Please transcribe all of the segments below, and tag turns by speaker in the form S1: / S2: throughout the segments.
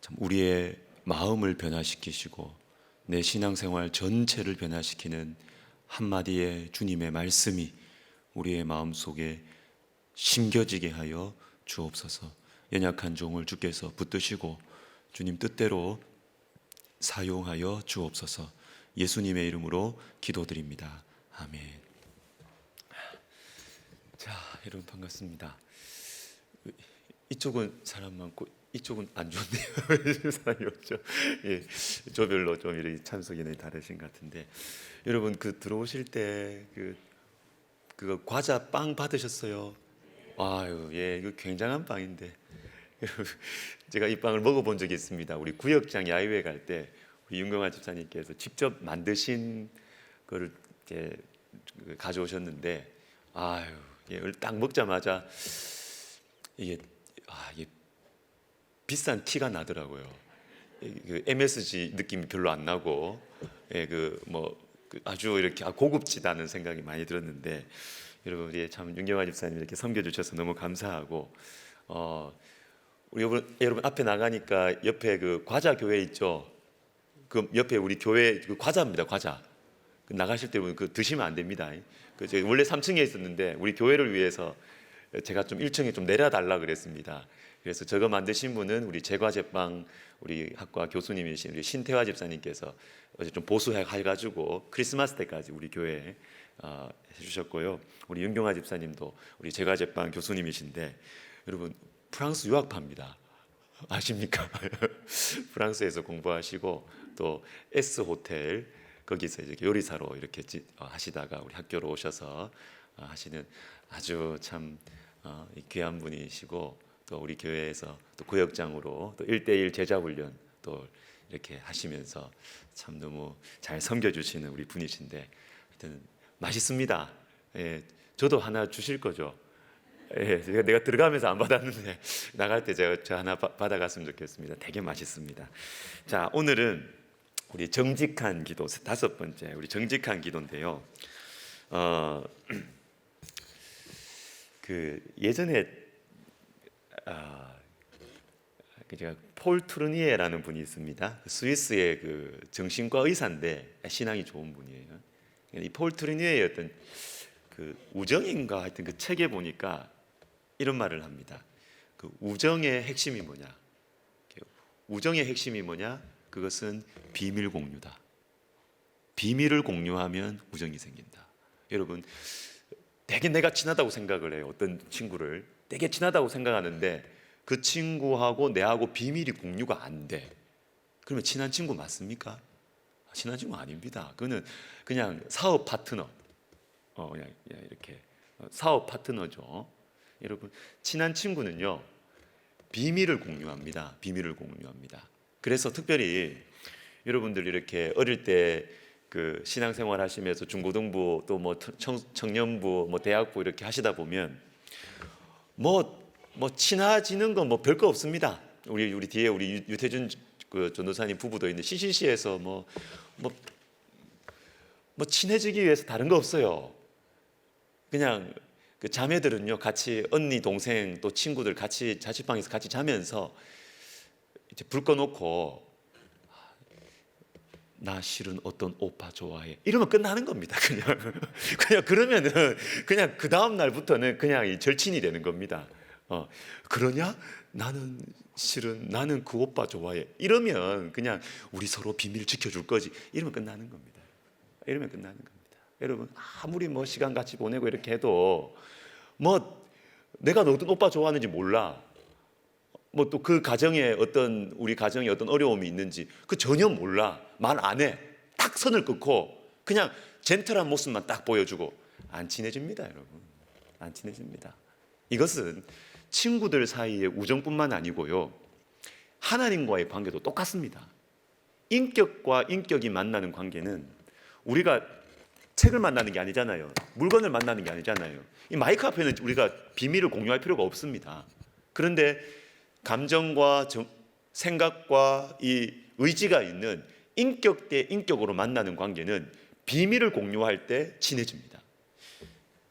S1: 참 우리의 마음을 변화시키시고 내 신앙생활 전체를 변화시키는 한마디의 주님의 말씀이 우리의 마음속에 심겨지게 하여 주옵소서. 연약한 종을 주께서 붙드시고 주님 뜻대로 사용하여 주옵소서. 예수님의 이름으로 기도드립니다. 아멘. 자, 여러분 반갑습니다. 이쪽은 사람 많고 이쪽은 안 좋네요. 사람이 없죠. 예, 조별로 좀 이렇게 참석이 다르신 것 같은데, 여러분 들어오실 때 그거 과자 빵 받으셨어요? 아유, 예, 이거 굉장한 빵인데. 제가 이 빵을 먹어본 적이 있습니다. 우리 구역장 야유회 갈 때 우리 윤경아 집사님께서 직접 만드신 거를 이렇게 가져오셨는데, 아유, 예, 딱 먹자마자 이게 비싼 티가 나더라고요. 그 MSG 느낌이 별로 안 나고, 예, 아주 이렇게 고급지다는 생각이 많이 들었는데, 여러분, 예, 참 윤경아 집사님 이렇게 섬겨주셔서 너무 감사하고, 우리 여러분 앞에 나가니까 옆에 그 과자 교회 있죠. 그 옆에 우리 교회 그 과자입니다. 과자. 나가실 때 그 드시면 안 됩니다. 원래 3층에 있었는데 우리 교회를 위해서 제가 좀 1층에 좀 내려달라 그랬습니다. 그래서 저거 만드신 분은 우리 제과제빵 우리 학과 교수님이신 우리 신태화 집사님께서 어제 좀 보수해가지고 크리스마스 때까지 우리 교회에 해주셨고요. 우리 윤경아 집사님도 우리 제과제빵 교수님이신데, 여러분 프랑스 유학파입니다. 아십니까? 프랑스에서 공부하시고 또 S 호텔 거기서 이제 요리사로 이렇게 하시다가 우리 학교로 오셔서 하시는 아주 참 귀한 분이시고, 또 우리 교회에서 또 구역장으로 또 1대1 제자훈련 또 이렇게 하시면서 참 너무 잘 섬겨주시는 우리 분이신데, 하여튼 맛있습니다. 예, 저도 하나 주실 거죠? 예, 내가 들어가면서 안 받았는데 나갈 때 저 하나 받아갔으면 좋겠습니다. 되게 맛있습니다. 자, 오늘은 우리 정직한 기도 5번째 우리 정직한 기도인데요. 예전에 제가 폴 트루니에라는 분이 있습니다. 스위스의 그 정신과 의사인데 신앙이 좋은 분이에요. 이 폴 트루니에의 어떤 그 우정인가 하여튼 그 책에 보니까 이런 말을 합니다. 그 우정의 핵심이 뭐냐? 우정의 핵심이 뭐냐? 그것은 비밀 공유다. 비밀을 공유하면 우정이 생긴다. 여러분, 되게 내가 친하다고 생각을 해요. 어떤 친구를 되게 친하다고 생각하는데 그 친구하고 내하고 비밀이 공유가 안 돼. 그러면 친한 친구 맞습니까? 친한 친구 아닙니다. 그거는 그냥 사업 파트너, 그냥 이렇게 사업 파트너죠. 여러분, 친한 친구는요 비밀을 공유합니다. 비밀을 공유합니다. 그래서 특별히 여러분들 이렇게 어릴 때 그 신앙생활 하시면서 중고등부 또 뭐 청년부 뭐 대학부 이렇게 하시다 보면 뭐 친해지는 건 뭐 별거 없습니다. 우리 뒤에 우리 유태준 그 전도사님 부부도 있는데 CCC에서 뭐 친해지기 위해서 다른 거 없어요. 그냥 그 자매들은요 같이 언니 동생 또 친구들 같이 자취방에서 같이 자면서 이제 불 꺼놓고 나 실은 어떤 오빠 좋아해 이러면 끝나는 겁니다. 그냥 그러면은 그냥 그 다음 날부터는 그냥 이 절친이 되는 겁니다. 그러냐? 나는 실은 나는 그 오빠 좋아해 이러면 그냥 우리 서로 비밀 지켜줄 거지 이러면 끝나는 겁니다. 이러면 끝나는 겁니다. 여러분, 아무리 뭐 시간 같이 보내고 이렇게 해도 뭐 내가 어떤 오빠 좋아하는지 몰라. 뭐 또 그 가정에 우리 가정에 어떤 어려움이 있는지 그 전혀 몰라. 말 안 해. 딱 선을 긋고 그냥 젠틀한 모습만 딱 보여주고 안 친해집니다, 여러분. 안 친해집니다. 이것은 친구들 사이의 우정뿐만 아니고요, 하나님과의 관계도 똑같습니다. 인격과 인격이 만나는 관계는 우리가 책을 만나는 게 아니잖아요. 물건을 만나는 게 아니잖아요. 이 마이크 앞에는 우리가 비밀을 공유할 필요가 없습니다. 그런데 감정과 생각과 이 의지가 있는 인격 대 인격으로 만나는 관계는 비밀을 공유할 때 친해집니다.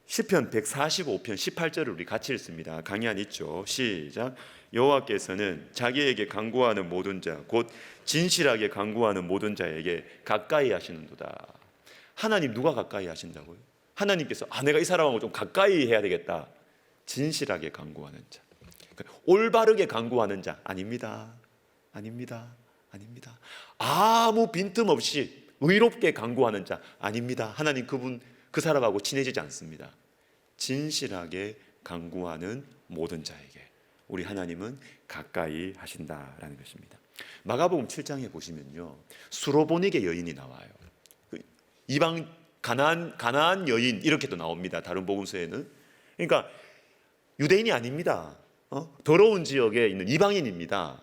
S1: 시편 145편 18절을 우리 같이 읽습니다. 강의 안 있죠? 시작. 여호와께서는 자기에게 간구하는 모든 자, 곧 진실하게 간구하는 모든 자에게 가까이 하시는도다. 하나님 누가 가까이 하신다고요? 하나님께서 내가 이 사람하고 좀 가까이 해야 되겠다. 진실하게 간구하는 자, 올바르게 간구하는 자 아닙니다. 아닙니다. 아닙니다. 아무 빈틈없이 의롭게 간구하는 자 아닙니다. 하나님 그 사람하고 친해지지 않습니다. 진실하게 간구하는 모든 자에게 우리 하나님은 가까이 하신다라는 것입니다. 마가복음 7장에 보시면요, 수로보닉의 여인이 나와요. 이방 가나안 여인 이렇게도 나옵니다. 다른 복음서에는. 그러니까 유대인이 아닙니다. 더러운 지역에 있는 이방인입니다.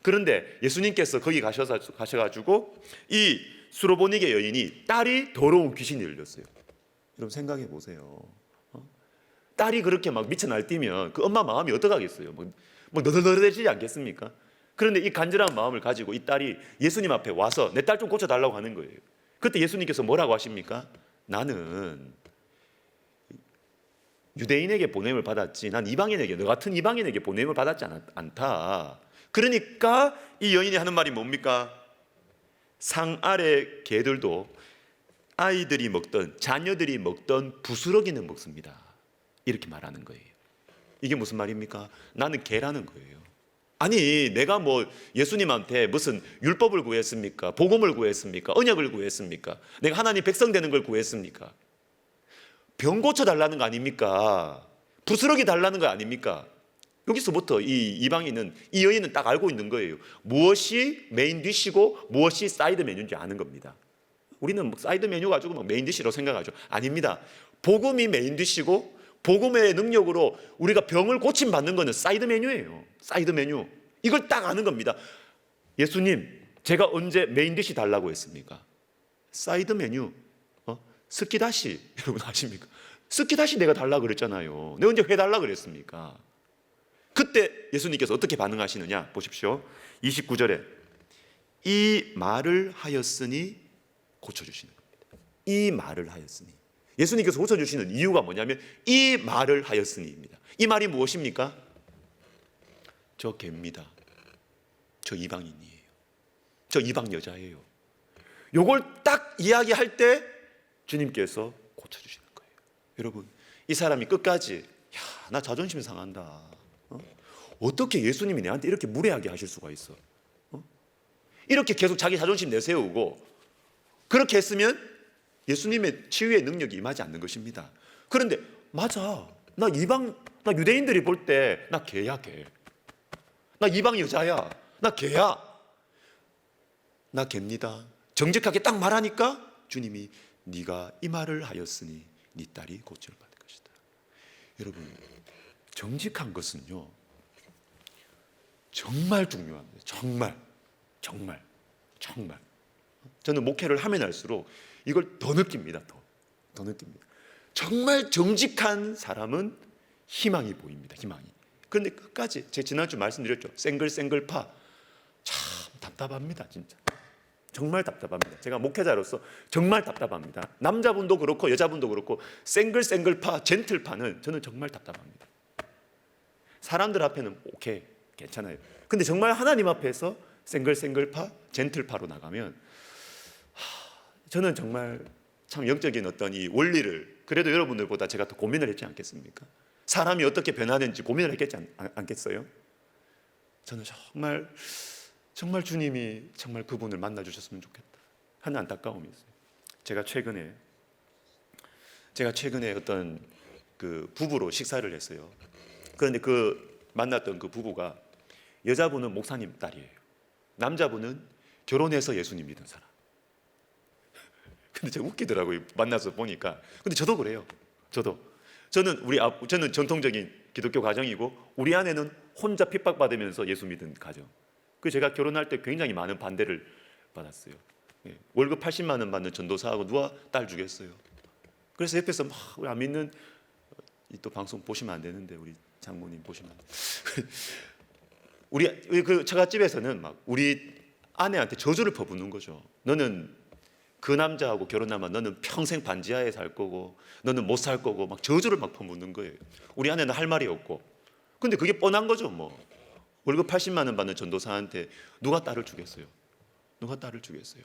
S1: 그런데 예수님께서 거기 가셔가지고 이 수로보닉의 여인이 딸이 더러운 귀신이 들렸어요. 여러분 생각해 보세요. 딸이 그렇게 막 미쳐 날뛰면 그 엄마 마음이 어떡하겠어요? 뭐 너덜너덜해지지 않겠습니까? 그런데 이 간절한 마음을 가지고 이 딸이 예수님 앞에 와서 내 딸 좀 고쳐달라고 하는 거예요. 그때 예수님께서 뭐라고 하십니까? 나는 유대인에게 보냄을 받았지 난 이방인에게, 너 같은 이방인에게 보냄을 받았지 않다. 그러니까 이 여인이 하는 말이 뭡니까? 상 아래 개들도 아이들이 먹던, 자녀들이 먹던 부스러기는 먹습니다. 이렇게 말하는 거예요. 이게 무슨 말입니까? 나는 개라는 거예요. 아니 내가 뭐 예수님한테 무슨 율법을 구했습니까? 복음을 구했습니까? 언약을 구했습니까? 내가 하나님 백성 되는 걸 구했습니까? 병 고쳐달라는 거 아닙니까? 부스러기 달라는 거 아닙니까? 여기서부터 이 이방인은, 이 여인은 딱 알고 있는 거예요. 무엇이 메인 디시고 무엇이 사이드 메뉴인지 아는 겁니다. 우리는 사이드 메뉴 가지고 막 메인 디시로 생각하죠. 아닙니다. 복음이 메인 디시고 복음의 능력으로 우리가 병을 고침받는 것은 사이드 메뉴예요. 사이드 메뉴. 이걸 딱 아는 겁니다. 예수님, 제가 언제 메인 디시 달라고 했습니까? 사이드 메뉴. 스키다시 여러분 아십니까? 스키다시 내가 달라고 그랬잖아요. 내가 언제 회 달라고 그랬습니까? 그때 예수님께서 어떻게 반응하시느냐 보십시오. 29절에 이 말을 하였으니 고쳐주시는 겁니다. 이 말을 하였으니. 예수님께서 고쳐주시는 이유가 뭐냐면 이 말을 하였으니입니다. 이 말이 무엇입니까? 저 개입니다. 저 이방인이에요. 저 이방 여자예요. 요걸 딱 이야기할 때 주님께서 고쳐주시는 거예요. 여러분, 이 사람이 끝까지 나 자존심 상한다. 어떻게 예수님이 내한테 이렇게 무례하게 하실 수가 있어? 이렇게 계속 자기 자존심 내세우고 그렇게 했으면 예수님의 치유의 능력이 임하지 않는 것입니다. 그런데 맞아, 나 유대인들이 볼 때 나 개야, 개. 나 이방 여자야, 나 개야. 나 개입니다. 정직하게 딱 말하니까 주님이 네가 이 말을 하였으니 네 딸이 고침을 받을 것이다. 여러분, 정직한 것은요 정말 중요합니다. 정말. 저는 목회를 하면 할수록 이걸 더 느낍니다. 더 느낍니다. 정말 정직한 사람은 희망이 보입니다. 희망이. 그런데 끝까지 제가 지난주 말씀드렸죠. 생글파 참 답답합니다. 진짜 정말 답답합니다. 제가 목회자로서 정말 답답합니다. 남자분도 그렇고 여자분도 그렇고 생글파, 젠틀파는 저는 정말 답답합니다. 사람들 앞에는 오케이, 괜찮아요. 근데 정말 하나님 앞에서 생글파, 젠틀파로 나가면 저는 정말 참 영적인 어떤 이 원리를 그래도 여러분들보다 제가 더 고민을 했지 않겠습니까? 사람이 어떻게 변하는지 고민을 했겠지 않겠어요? 저는 정말 주님이 정말 그분을 만나 주셨으면 좋겠다 하는 안타까움이 있어요. 제가 최근에 어떤 그 부부로 식사를 했어요. 그런데 만났던 그 부부가 여자분은 목사님 딸이에요. 남자분은 결혼해서 예수님 믿은 사람. 근데 제가 웃기더라고요. 만나서 보니까. 근데 저도 그래요. 저는 전통적인 기독교 가정이고 우리 아내는 혼자 핍박받으면서 예수 믿은 가정. 그 제가 결혼할 때 굉장히 많은 반대를 받았어요. 월급 80만 원 받는 전도사하고 누가 딸 주겠어요. 그래서 옆에서 막 우리 안 믿는 또 방송 보시면 안 되는데 우리 장모님 보시면 우리 그 처갓집에서는 막 우리 아내한테 저주를 퍼붓는 거죠. 너는 그 남자하고 결혼하면 너는 평생 반지하에 살 거고 너는 못 살 거고 막 저주를 막 퍼붓는 거예요. 우리 아내는 할 말이 없고. 근데 그게 뻔한 거죠. 뭐 월급 80만 원 받는 전도사한테 누가 딸을 주겠어요? 누가 딸을 주겠어요?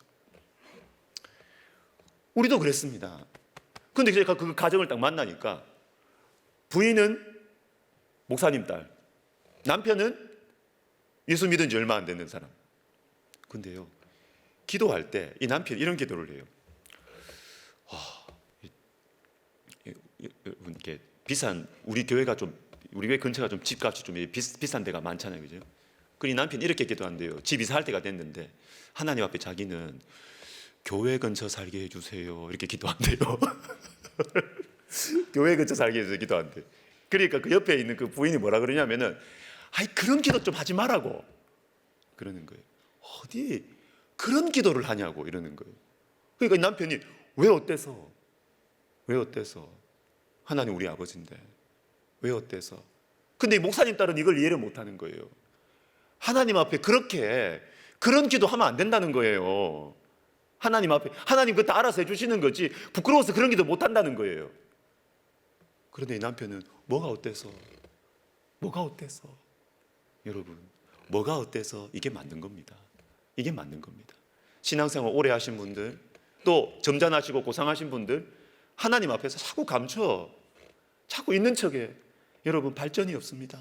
S1: 우리도 그랬습니다. 근데 제가 그 가정을 딱 만나니까 부인은 목사님 딸, 남편은 예수 믿은 지 얼마 안 되는 사람. 근데요, 기도할 때 이 남편이 이런 기도를 해요. 이렇게 비싼, 우리 교회 근처가 좀 집값이 좀 비싼 데가 많잖아요, 그죠? 그 이 남편이 이렇게 기도한대요. 집 이사할 때가 됐는데 하나님 앞에 자기는 교회 근처 살게 해주세요, 이렇게 기도한대요. 교회 근처 살게 해주세요 기도한대. 그러니까 그 옆에 있는 그 부인이 뭐라 그러냐면은, 아이 그런 기도 좀 하지 말라고 그러는 거예요. 어디 그런 기도를 하냐고 이러는 거예요. 그러니까 이 남편이 왜 어때서? 왜 어때서? 하나님 우리 아버지인데 왜 어때서? 근데 이 목사님 딸은 이걸 이해를 못하는 거예요. 하나님 앞에 그런 기도하면 안 된다는 거예요. 하나님 앞에 하나님 그때 알아서 해주시는 거지 부끄러워서 그런 기도 못한다는 거예요. 그런데 이 남편은 뭐가 어때서? 뭐가 어때서? 여러분, 뭐가 어때서? 이게 맞는 겁니다. 이게 맞는 겁니다. 신앙생활 오래 하신 분들, 또 점잖으시고 고상하신 분들, 하나님 앞에서 자꾸 감춰, 자꾸 있는 척해. 여러분, 발전이 없습니다.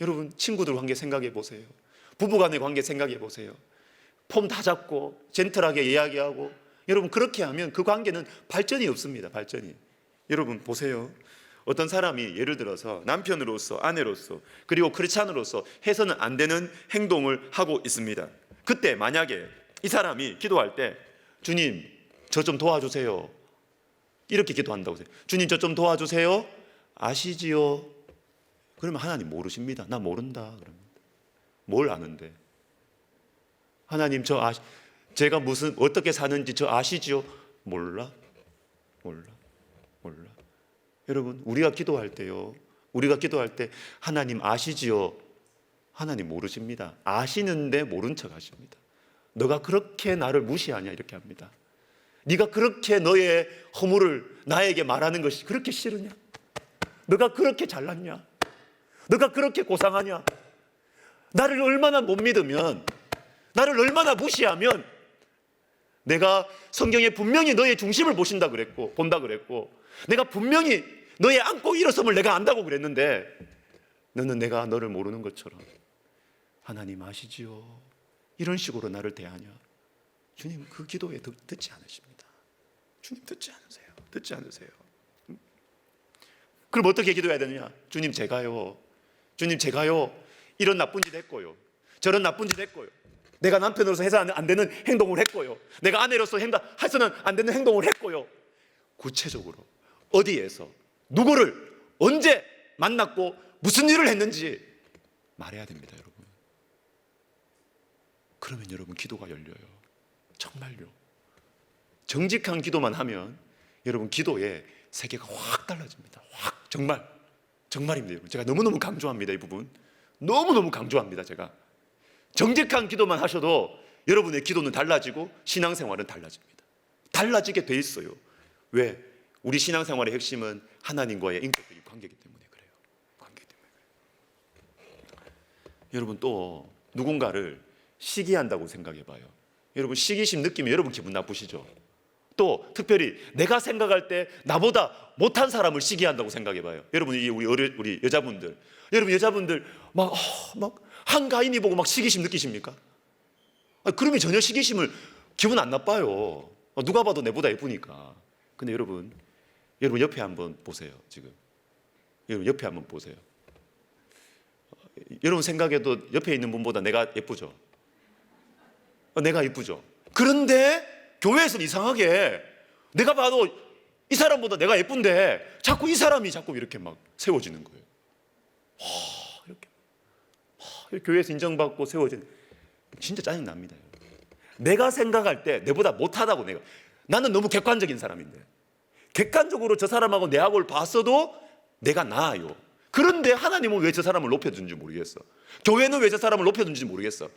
S1: 여러분, 친구들 관계 생각해 보세요. 부부간의 관계 생각해 보세요. 폼 다 잡고 젠틀하게 이야기하고, 여러분 그렇게 하면 그 관계는 발전이 없습니다. 발전이. 여러분 보세요. 어떤 사람이 예를 들어서 남편으로서, 아내로서, 그리고 크리스찬으로서 해서는 안 되는 행동을 하고 있습니다. 그때 만약에 이 사람이 기도할 때 주님 저 좀 도와주세요, 이렇게 기도한다고 해요. 주님 저 좀 도와주세요, 아시지요? 그러면 하나님 모르십니다. 나 모른다 그럽니다. 뭘 아는데? 하나님 제가 어떻게 사는지 저 아시지요? 몰라. 여러분, 우리가 기도할 때요, 우리가 기도할 때 하나님 아시지요? 하나님 모르십니다. 아시는데 모른 척 하십니다. 너가 그렇게 나를 무시하냐 이렇게 합니다. 네가 그렇게 너의 허물을 나에게 말하는 것이 그렇게 싫으냐? 너가 그렇게 잘났냐? 너가 그렇게 고상하냐? 나를 얼마나 못 믿으면, 나를 얼마나 무시하면, 내가 성경에 분명히 너의 중심을 본다 그랬고, 내가 분명히 너의 안고 일어섬을 내가 안다고 그랬는데 너는 내가 너를 모르는 것처럼 하나님 아시지요? 이런 식으로 나를 대하냐? 주님 그 기도에 듣지 않으십니다. 주님 듣지 않으세요. 그럼 어떻게 기도해야 되느냐? 주님 제가요 이런 나쁜 짓 했고요, 저런 나쁜 짓 했고요, 내가 남편으로서 해서 안 되는 행동을 했고요, 내가 아내로서 해서는 안 되는 행동을 했고요. 구체적으로 어디에서 누구를 언제 만났고 무슨 일을 했는지 말해야 됩니다, 여러분. 그러면 여러분 기도가 열려요. 정말요. 정직한 기도만 하면 여러분 기도의 세계가 확 달라집니다. 확. 정말입니다, 여러분. 제가 너무너무 강조합니다. 이 부분 너무너무 강조합니다. 제가 정직한 기도만 하셔도 여러분의 기도는 달라지고 신앙생활은 달라집니다. 달라지게 돼 있어요. 왜? 우리 신앙생활의 핵심은 하나님과의 인격적인 관계이기 때문에 그래요. 여러분 또 누군가를 시기한다고 생각해 봐요. 여러분 시기심 느끼면 여러분 기분 나쁘시죠? 또 특별히 내가 생각할 때 나보다 못한 사람을 시기한다고 생각해 봐요. 여러분 우리 여자분들, 여러분 여자분들 막 한가인이 보고 막 시기심 느끼십니까? 그러면 전혀 시기심을 기분 안 나빠요. 누가 봐도 내보다 예쁘니까. 근데 여러분 옆에 한번 보세요. 지금 여러분 옆에 한번 보세요. 여러분 생각해도 옆에 있는 분보다 내가 예쁘죠? 내가 예쁘죠? 그런데 교회에서는 이상하게 내가 봐도 이 사람보다 내가 예쁜데 자꾸 이 사람이 자꾸 이렇게 막 세워지는 거예요. 이렇게 교회에서 인정받고 세워지는, 진짜 짜증납니다. 내가 생각할 때 내보다 못하다고, 나는 너무 객관적인 사람인데 객관적으로 저 사람하고 내하고를 봤어도 내가 나아요. 그런데 하나님은 왜 저 사람을 높여주는지 모르겠어. 교회는 왜 저 사람을 높여주는지 모르겠어.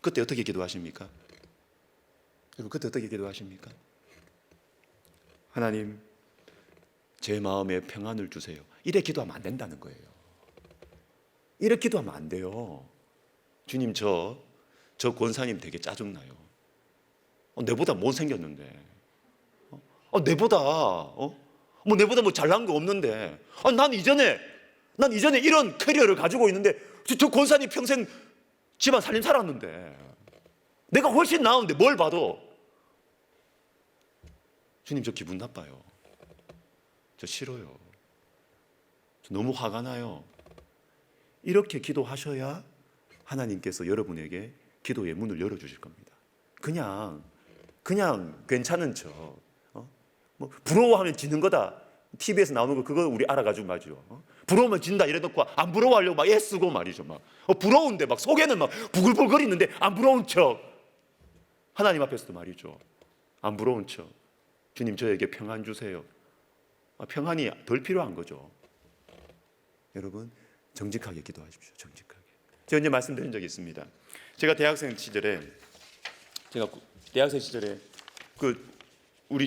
S1: 그때 어떻게 기도하십니까? 여러분 그때 어떻게 기도하십니까? 하나님 제 마음에 평안을 주세요. 이래 기도하면 안 된다는 거예요. 이래 기도하면 안 돼요. 주님 저 권사님 되게 짜증나요. 내보다 못생겼는데, 내보다 뭐 내보다 뭐 잘난 거 없는데, 난 이전에 이런 커리어를 가지고 있는데 저 권사님 평생 집안 살림 살았는데 내가 훨씬 나은데 뭘 봐도 주님 저 기분 나빠요. 저 싫어요. 저 너무 화가 나요. 이렇게 기도하셔야 하나님께서 여러분에게 기도의 문을 열어주실 겁니다. 그냥 괜찮은 척, 뭐 부러워하면 지는 거다. TV에서 나오는 거 그거 우리 알아가지고 말이죠. 부러우면 진다 이래놓고 안 부러워하려고 막 애쓰고 말이죠. 막 부러운데 막 속에는 막 부글부글거리는데 안 부러운 척. 하나님 앞에서도 말이죠. 안 부러운 척. 주님 저에게 평안 주세요. 평안이 덜 필요한 거죠. 여러분 정직하게 기도하십시오. 정직하게. 제가 언제 말씀드린 적이 있습니다. 제가 대학생 시절에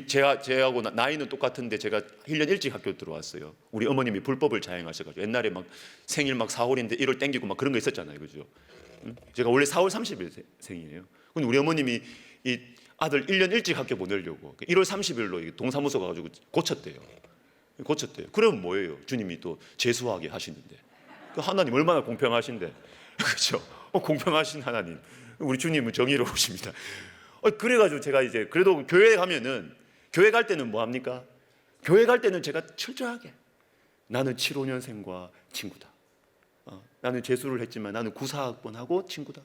S1: 제하고 나이는 똑같은데 제가 1년 일찍 학교 들어왔어요. 우리 어머님이 불법을 자행하셔가지고 옛날에 막 생일 막 4월인데 1월 땡기고 막 그런 거 있었잖아요, 그죠? 제가 원래 4월 30일 생이에요. 근데 우리 어머님이 이 아들 1년 일찍 학교 보내려고 1월 30일로 동사무소 가가지고 고쳤대요. 그러면 뭐예요? 주님이 또 재수하게 하시는데 하나님 얼마나 공평하신데, 그렇죠? 공평하신 하나님. 우리 주님은 정의로우십니다. 그래가지고 제가 이제 그래도 교회 갈 때는 뭐 합니까? 교회 갈 때는 제가 철저하게 나는 75년생과 친구다. 나는 재수를 했지만 나는 94학번하고 친구다.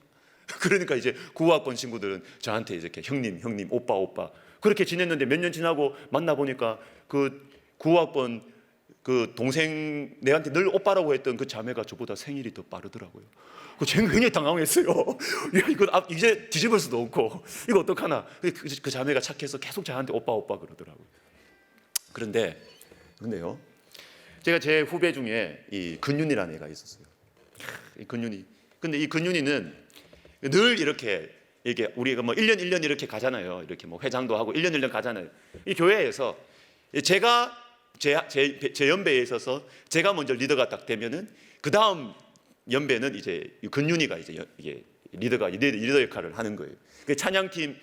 S1: 그러니까 이제 95학번 친구들은 저한테 이렇게 형님, 오빠 그렇게 지냈는데 몇 년 지나고 만나 보니까 그 95학번 그 동생 내한테 늘 오빠라고 했던 그 자매가 저보다 생일이 더 빠르더라고요. 제가 굉장히 당황했어요. 야, 이거 이제 뒤집을 수도 없고 이거 어떡하나. 그 자매가 착해서 계속 저한테 오빠 그러더라고요. 그런데요, 제가 제 후배 중에 이 근윤이라는 애가 있었어요. 이 근윤이. 근데 이 근윤이는 늘 이렇게 이게 우리가 뭐 1년 이렇게 가잖아요. 이렇게 뭐 회장도 하고 1년 가잖아요. 이 교회에서 제가 제 연배에 있어서 제가 먼저 리더가 딱 되면은 그 다음 연배는 이제 근윤이가 이제 이게 리더 역할을 하는 거예요. 그 찬양팀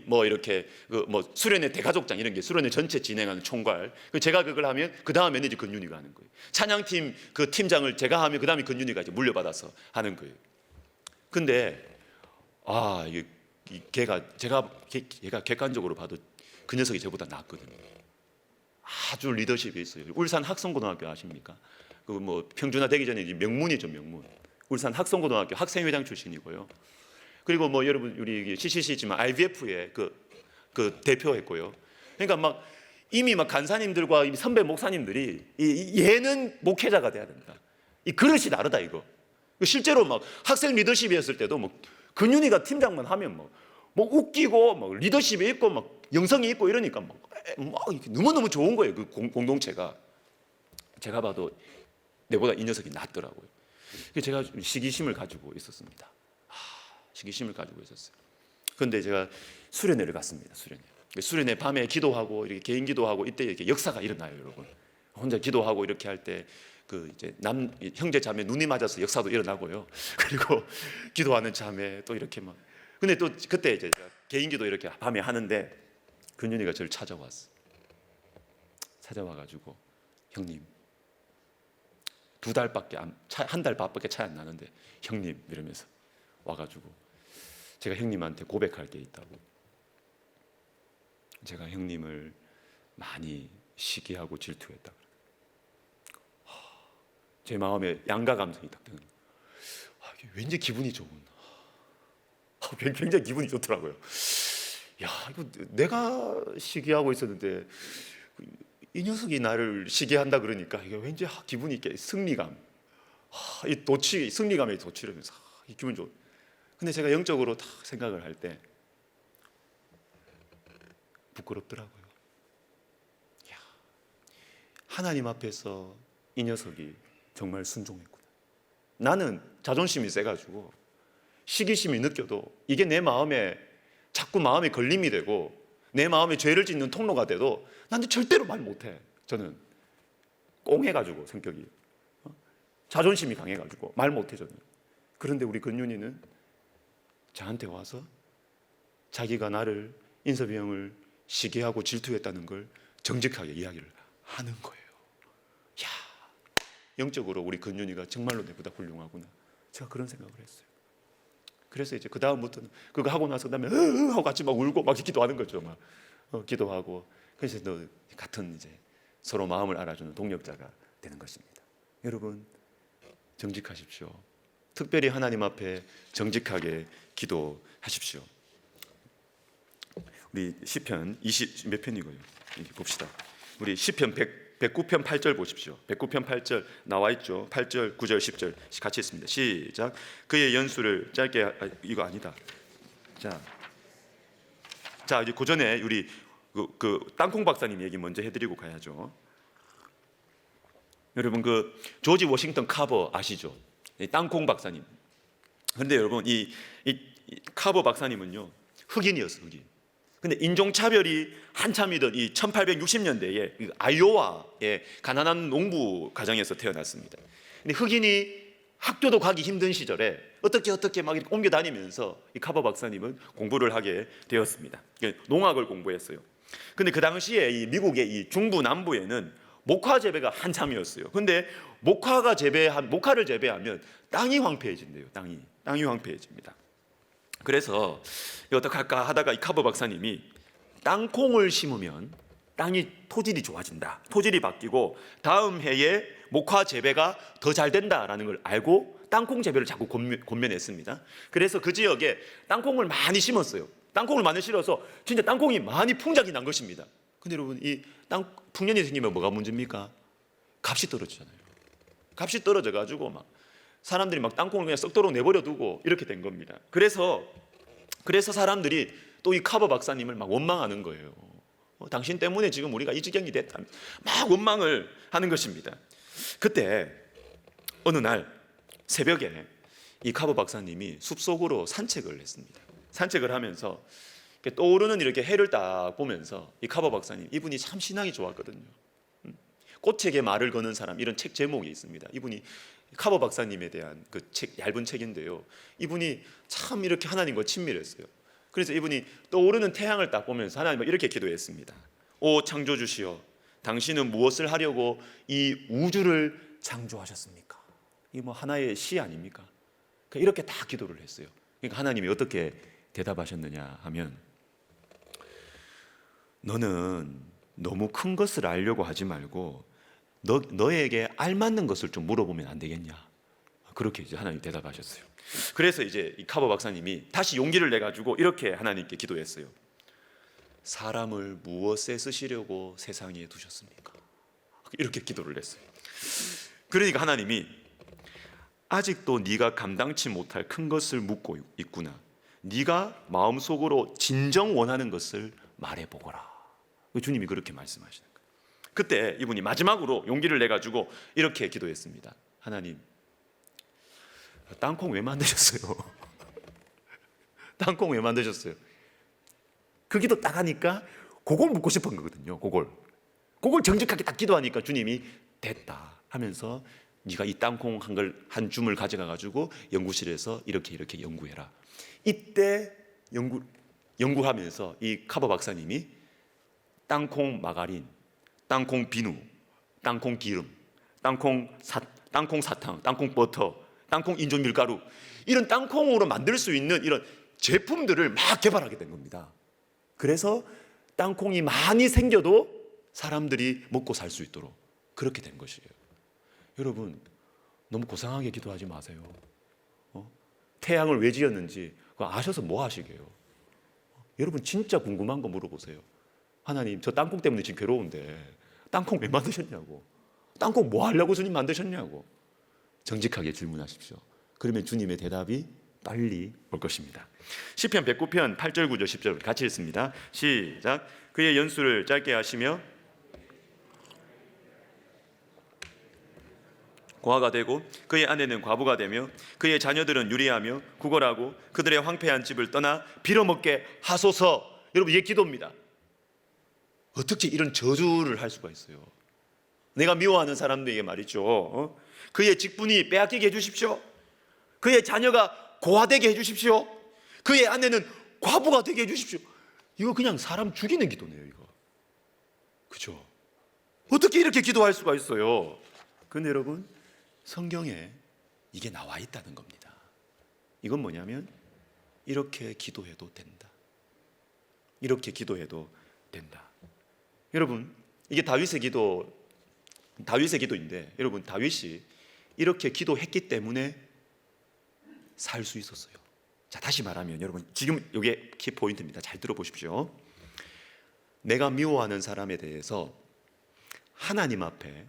S1: 뭐 이렇게 뭐 수련회 대가족장 이런 게 수련회 전체 진행하는 총괄. 제가 그걸 하면 그 다음에는 이제 근윤이가 하는 거예요. 찬양팀 그 팀장을 제가 하면 그 다음에 근윤이가 이제 물려받아서 하는 거예요. 근데 걔가 객관적으로 봐도 그 녀석이 저보다 낫거든요. 아주 리더십이 있어요. 울산 학성고등학교 아십니까? 그 뭐 평준화 되기 전에 명문이죠, 명문. 울산 학성고등학교 학생회장 출신이고요. 그리고 뭐 여러분 우리 CCC지만 IVF의 그 대표했고요. 그러니까 막 이미 막 간사님들과 선배 목사님들이 얘는 목회자가 돼야 된다. 이 그릇이 다르다 이거. 실제로 막 학생 리더십이었을 때도 뭐 근윤이가 팀장만 하면 뭐 웃기고 막 리더십이 있고 막 영성이 있고 이러니까 막 너무너무 좋은 거예요. 그 공동체가. 제가 봐도 내보다 이 녀석이 낫더라고요. 제가 시기심을 가지고 있었습니다. 시기심을 가지고 있었어요. 그런데 제가 수련회를 갔습니다. 수련회 밤에 기도하고 이렇게 개인 기도하고 이때 이렇게 역사가 일어나요, 여러분. 혼자 기도하고 이렇게 할 때 그 이제 형제 자매 눈이 맞아서 역사도 일어나고요. 그리고 기도하는 자매 또 이렇게 막. 근데 또 그때 이제 제가 개인 기도 이렇게 밤에 하는데 근윤이가 저를 찾아왔어. 찾아와가지고 형님. 한 달 반밖에 차이 안 나는데 형님 이러면서 와가지고 제가 형님한테 고백할 게 있다고. 제가 형님을 많이 시기하고 질투했다. 제 마음에 양가 감정이 딱 드는. 왠지 기분이 좋은. 굉장히 기분이 좋더라고요. 야, 이거 내가 시기하고 있었는데 이 녀석이 나를 시기한다 그러니까 이게 왠지 기분이 있게 승리감, 승리감에 도취하면서 이 기분 좋은. 근데 제가 영적으로 다 생각을 할 때 부끄럽더라고요. 야, 하나님 앞에서 이 녀석이 정말 순종했구나. 나는 자존심이 세가지고 시기심이 느껴도 이게 내 마음에 자꾸 마음에 걸림이 되고 내 마음에 죄를 짓는 통로가 돼도 나는 절대로 말 못해. 저는 꽁해가지고 성격이 자존심이 강해가지고 말 못해 저는. 그런데 우리 근윤이는 저한테 와서 자기가 나를 인섭이 형을 시기하고 질투했다는 걸 정직하게 이야기를 하는 거예요. 야, 영적으로 우리 근윤이가 정말로 내보다 훌륭하구나. 제가 그런 생각을 했어요. 그래서 이제 그 다음부터는 그거 하고 나서 그다음에 하고 같이 막 울고 막 기도하는 거죠. 막 기도하고. 그래서 너 같은 이제 서로 마음을 알아주는 동력자가 되는 것입니다. 여러분, 정직하십시오. 특별히 하나님 앞에 정직하게 기도하십시오. 우리 시편 20 몇 편이고요. 봅시다. 우리 시편 109편 8절 보십시오. 109편 8절 나와 있죠. 8절, 9절, 10절 같이 있습니다. 시작. 그의 연수를 짧게 이거 아니다. 자 이제 그 전에 우리 그 땅콩 박사님 얘기 먼저 해드리고 가야죠. 여러분 그 조지 워싱턴 카버 아시죠? 땅콩 박사님. 그런데 여러분 이 카버 박사님은요 흑인이었어요. 흑인. 근데 인종차별이 한참이던 이 1860년대에 아이오와의 가난한 농부 가정에서 태어났습니다. 근데 흑인이 학교도 가기 힘든 시절에 어떻게 막 이렇게 옮겨 다니면서 이 카버 박사님은 공부를 하게 되었습니다. 농학을 공부했어요. 근데 그 당시에 이 미국의 이 중부 남부에는 목화 재배가 한참이었어요. 근데 목화를 재배하면 땅이 황폐해진대요. 땅이 황폐해집니다. 그래서 어떡할까 하다가 이 카버 박사님이 땅콩을 심으면 땅이 토질이 좋아진다. 토질이 바뀌고 다음 해에 목화 재배가 더 잘 된다라는 걸 알고 땅콩 재배를 자꾸 권면했습니다. 그래서 그 지역에 땅콩을 많이 심었어요. 땅콩을 많이 심어서 진짜 땅콩이 많이 풍작이 난 것입니다. 근데 여러분 이 땅 풍년이 생기면 뭐가 문제입니까? 값이 떨어지잖아요. 값이 떨어져 가지고 막 사람들이 막 땅콩을 그냥 썩도록 내버려 두고 이렇게 된 겁니다. 그래서 사람들이 또 이 카버 박사님을 막 원망하는 거예요. 당신 때문에 지금 우리가 이 지경이 됐다. 막 원망을 하는 것입니다. 그때 어느 날 새벽에 이 카버 박사님이 숲속으로 산책을 했습니다. 산책을 하면서 떠오르는 이렇게 해를 딱 보면서 이 카버 박사님 이분이 참 신앙이 좋았거든요. 꽃에게 말을 거는 사람 이런 책 제목이 있습니다. 이분이 카버 박사님에 대한 그 책 얇은 책인데요. 이분이 참 이렇게 하나님과 친밀했어요. 그래서 이분이 떠오르는 태양을 딱 보면서 하나님을 이렇게 기도했습니다. 오 창조주시여, 당신은 무엇을 하려고 이 우주를 창조하셨습니까? 이 뭐 하나의 시 아닙니까? 이렇게 다 기도를 했어요. 그러니까 하나님이 어떻게 대답하셨느냐 하면 너는 너무 큰 것을 알려고 하지 말고 너에게 알맞는 것을 좀 물어보면 안 되겠냐? 그렇게 이제 하나님이 대답하셨어요. 그래서 이제 이 카버 박사님이 다시 용기를 내 가지고 이렇게 하나님께 기도했어요. 사람을 무엇에 쓰시려고 세상에 두셨습니까? 이렇게 기도를 했어요. 그러니까 하나님이 아직도 네가 감당치 못할 큰 것을 묻고 있구나. 네가 마음속으로 진정 원하는 것을 말해보거라. 주님이 그렇게 말씀하시는 거예요. 그때 이분이 마지막으로 용기를 내 가지고 이렇게 기도했습니다. 하나님, 땅콩 왜 만드셨어요? 땅콩 왜 만드셨어요? 그 기도 딱 하니까 그걸 묻고 싶은 거거든요. 그걸 정직하게 딱 기도하니까 주님이 됐다 하면서 네가 이 땅콩 한 줌을 가져가 가지고 연구실에서 이렇게 연구해라. 이때 연구하면서 이 카버 박사님이 땅콩 마가린, 땅콩 비누, 땅콩 기름, 땅콩 사탕, 땅콩 버터, 땅콩 인조 밀가루 이런 땅콩으로 만들 수 있는 이런 제품들을 막 개발하게 된 겁니다. 그래서 땅콩이 많이 생겨도 사람들이 먹고 살 수 있도록 그렇게 된 것이에요. 여러분 너무 고상하게 기도하지 마세요. 태양을 왜 지었는지 그거 아셔서 뭐 하시게요? 여러분 진짜 궁금한 거 물어보세요. 하나님 저 땅콩 때문에 지금 괴로운데 땅콩 왜 만드셨냐고, 땅콩 뭐 하려고 주님 만드셨냐고 정직하게 질문하십시오. 그러면 주님의 대답이 빨리 올 것입니다. 시편 109편 8절 9절 10절 같이 읽습니다. 시작. 그의 연수를 짧게 하시며 고아가 되고 그의 아내는 과부가 되며 그의 자녀들은 유리하며 구걸하고 그들의 황폐한 집을 떠나 빌어먹게 하소서. 여러분 이게 기도입니다. 어떻게 이런 저주를 할 수가 있어요? 내가 미워하는 사람들에게 말이죠. 그의 직분이 빼앗기게 해주십시오. 그의 자녀가 고아되게 해주십시오. 그의 아내는 과부가 되게 해주십시오. 이거 그냥 사람 죽이는 기도네요, 이거. 그죠? 어떻게 이렇게 기도할 수가 있어요? 근데 여러분, 성경에 이게 나와 있다는 겁니다. 이건 뭐냐면 이렇게 기도해도 된다. 이렇게 기도해도 된다. 여러분, 이게 다윗의 기도인데, 여러분, 다윗이 이렇게 기도했기 때문에 살 수 있었어요. 자, 다시 말하면 여러분, 지금 이게 키 포인트입니다. 잘 들어보십시오. 내가 미워하는 사람에 대해서 하나님 앞에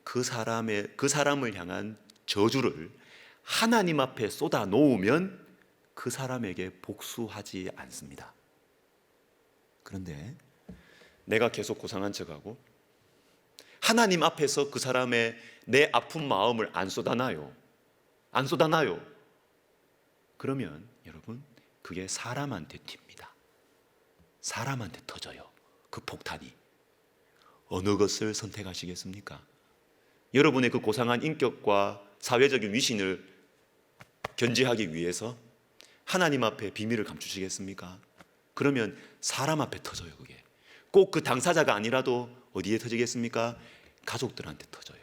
S1: 그 사람을 향한 저주를 하나님 앞에 쏟아 놓으면 그 사람에게 복수하지 않습니다. 그런데 내가 계속 고상한 척하고 하나님 앞에서 그 사람의 내 아픈 마음을 안 쏟아놔요. 그러면 여러분, 그게 사람한테 튑니다. 사람한테 터져요. 그 폭탄이. 어느 것을 선택하시겠습니까? 여러분의 그 고상한 인격과 사회적인 위신을 견지하기 위해서 하나님 앞에 비밀을 감추시겠습니까? 그러면 사람 앞에 터져요. 그게 꼭 그 당사자가 아니라도 어디에 터지겠습니까? 가족들한테 터져요.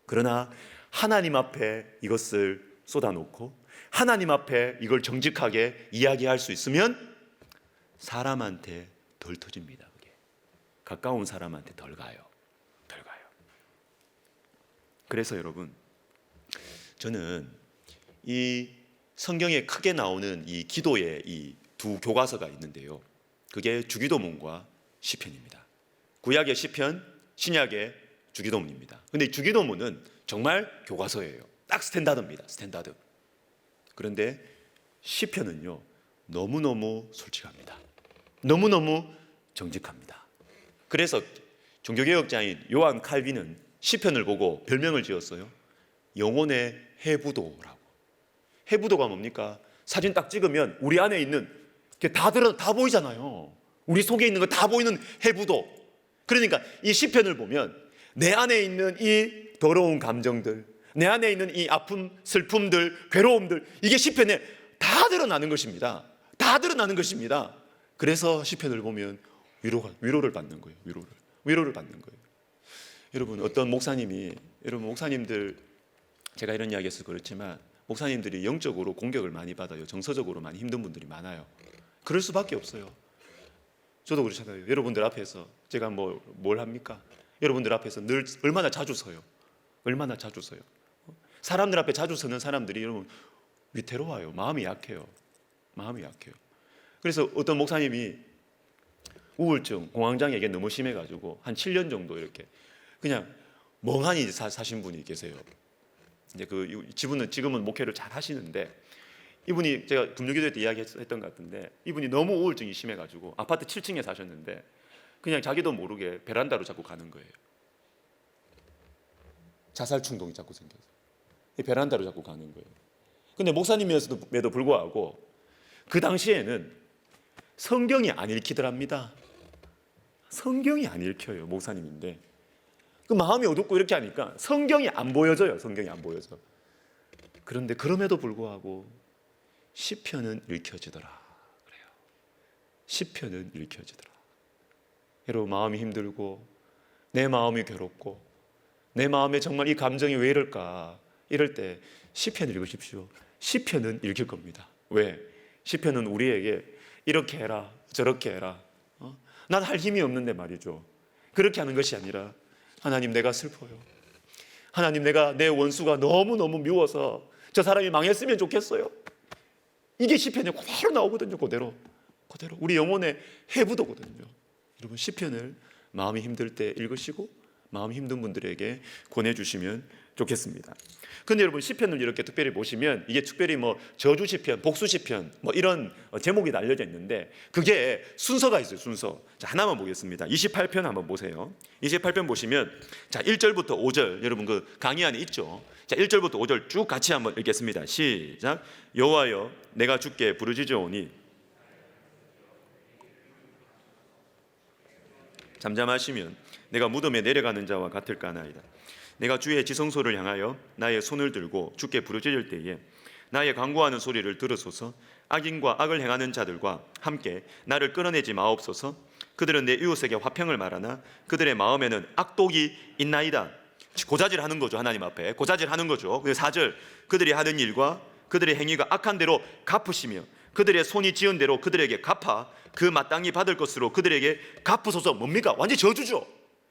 S1: 그러나 하나님 앞에 이것을 쏟아놓고 하나님 앞에 이걸 정직하게 이야기할 수 있으면 사람한테 덜 터집니다. 그게 가까운 사람한테 덜 가요. 그래서 여러분, 저는 이 성경에 크게 나오는 이 기도의 이 두 교과서가 있는데요, 그게 주기도문과 시편입니다. 구약의 시편, 신약의 주기도문입니다. 근데 주기도문은 정말 교과서예요. 딱 스탠다드입니다. 스탠다드. 그런데 시편은요, 너무너무 솔직합니다. 너무너무 정직합니다. 그래서 종교개혁자인 요한 칼빈은 시편을 보고 별명을 지었어요. 영혼의 해부도라고. 해부도가 뭡니까? 사진 딱 찍으면 우리 안에 있는 게 다 보이잖아요. 우리 속에 있는 거 다 보이는 해부도. 그러니까 이 시편을 보면 내 안에 있는 이 더러운 감정들, 내 안에 있는 이 아픔, 슬픔들, 괴로움들, 이게 시편에 다 드러나는 것입니다. 그래서 시편을 보면 위로를 받는 거예요. 위로를 받는 거예요. 여러분, 어떤 목사님들, 제가 이런 이야기해서 그렇지만 목사님들이 영적으로 공격을 많이 받아요. 정서적으로 많이 힘든 분들이 많아요. 그럴 수밖에 없어요. 저도 그렇잖아요. 여러분들 앞에서 제가 뭘 합니까? 여러분들 앞에서 늘 얼마나 자주 서요. 사람들 앞에 자주 서는 사람들이 여러분 위태로워요. 마음이 약해요. 그래서 어떤 목사님이 우울증, 공황장애가 너무 심해가지고 한 7년 정도 이렇게 그냥 멍하니 사신 분이 계세요. 이제 지금은 목회를 잘 하시는데, 이분이 제가 금요기도회 때 이야기했던 것 같은데, 이분이 너무 우울증이 심해가지고 아파트 7층에 사셨는데 그냥 자기도 모르게 베란다로 자꾸 가는 거예요. 자살 충동이 자꾸 생겨서 베란다로 자꾸 가는 거예요. 근데 목사님이었음에도 불구하고 그 당시에는 성경이 안 읽히더랍니다. 성경이 안 읽혀요. 목사님인데 그 마음이 어둡고 이렇게 하니까 성경이 안 보여져요. 그런데 그럼에도 불구하고 시편은 읽혀지더라 그래요. 시편은 읽혀지더라. 여러분, 마음이 힘들고 내 마음이 괴롭고 내 마음에 정말 이 감정이 왜 이럴까, 이럴 때 시편을 읽으십시오. 시편은 읽힐 겁니다. 왜? 시편은 우리에게 이렇게 해라 저렇게 해라, 난 할 힘이 없는데 말이죠, 그렇게 하는 것이 아니라 하나님, 내가 슬퍼요. 하나님, 내가 내 원수가 너무너무 미워서 저 사람이 망했으면 좋겠어요. 이게 시편에 그대로 나오거든요. 그대로 우리 영혼의 해부도거든요. 여러분, 시편을 마음이 힘들 때 읽으시고 마음이 힘든 분들에게 권해주시면 좋겠습니다. 근데 여러분, 시편을 이렇게 특별히 보시면 이게 특별히 저주 시편, 복수 시편 이런 제목이 알려져 있는데 그게 순서가 있어요. 순서. 자, 하나만 보겠습니다. 28편 한번 보세요. 28편 보시면 자, 1절부터 5절, 여러분 그 강의 안에 있죠. 자, 1절부터 5절 쭉 같이 한번 읽겠습니다. 시작. 여호와여, 내가 주께 부르짖으오니 잠잠하시면 내가 무덤에 내려가는 자와 같을까 하나이다. 내가 주의 지성소를 향하여 나의 손을 들고 주께 부르짖을 때에 나의 간구하는 소리를 들으소서. 악인과 악을 행하는 자들과 함께 나를 끌어내지 마옵소서. 그들은 내 이웃에게 화평을 말하나 그들의 마음에는 악독이 있나이다. 고자질하는 거죠. 하나님 앞에 고자질하는 거죠. 4절, 그들이 하는 일과 그들의 행위가 악한 대로 갚으시며 그들의 손이 지은 대로 그들에게 갚아 그 마땅히 받을 것으로 그들에게 갚으소서. 뭡니까? 완전 저주죠.